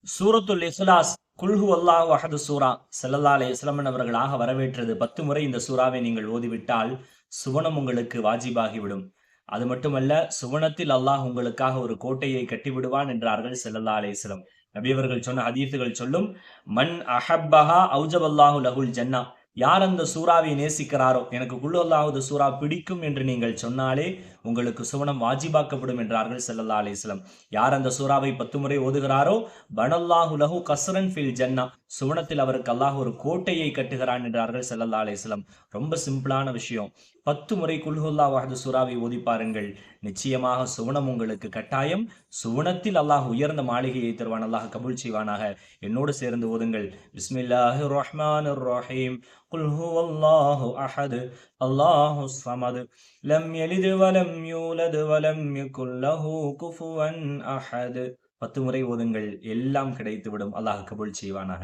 சூரத்துல் இஹ்லாஸ் குல்ஹு அல்லாஹு அஹது சூரா ஸல்லல்லாஹு அலைஹி வஸல்லம் அவர்களாக வரவேற்றது 10 முறை இந்த சூறாவை நீங்கள் ஓதிவிட்டால் சுவனம் உங்களுக்கு வாஜிபாகிவிடும். அது மட்டுமல்ல, சுவனத்தில் அல்லாஹ் உங்களுக்காக ஒரு கோட்டையை கட்டிவிடுவான் என்றார்கள் ஸல்லல்லாஹு அலைஹி வஸல்லம். நபி அவர்கள் சொன்ன ஹதீஸுகள் சொல்லும், மன் அஹப்பஹா அவுஜபல்லாஹு லஹுல் ஜன்னா. யார் அந்த சூறாவை நேசிக்கிறாரோ, எனக்கு குல் அல்லாஹுது சூரா பிடிக்கும் என்று நீங்கள் சொன்னாலே உங்களுக்கு சுவனம் வாஜிபாக்கப்படும் என்றார்கள் ஸல்லல்லாஹு அலைஹி வஸல்லம். யார் அந்த சூறாவை 10 முறை ஓதுகிறாரோ, பனல்லாஹு லஹு கஸ்ரன் ஃபில் ஜன்னா, சுவனத்தில் அவருக்கு அல்லாஹ் ஒரு கோட்டையை கட்டுகிறான் என்றார்கள் ஸல்லல்லாஹு அலைஹி வஸல்லம். ரொம்ப சிம்பிளான விஷயம். 10 முறை குல் ஹுவல்லாஹு அஹது சூறாவை ஓதி பாருங்கள். நிச்சயமாக சுவனம் உங்களுக்கு கட்டாயம். சுவனத்தில் அல்லாஹ் உயர்ந்த மாளிகையை தருவான். அல்லாஹ் கபூல் செய்வானாக. என்னோடு சேர்ந்து ஓதுங்கள். பிஸ்மில்லாஹிர் ரஹ்மானிர் ரஹீம். குல் ஹுவல்லாஹு அஹது அல்லாஹுஸ் ஸமது லம் யலித் வலம் யூலத் வலம் யகுல் லஹு குஃபுவன் அஹத். 10 முறை ஓதுங்கள். எல்லாம் கிடைத்துவிடும். அல்லாஹ் கபூல் செய்வானாக.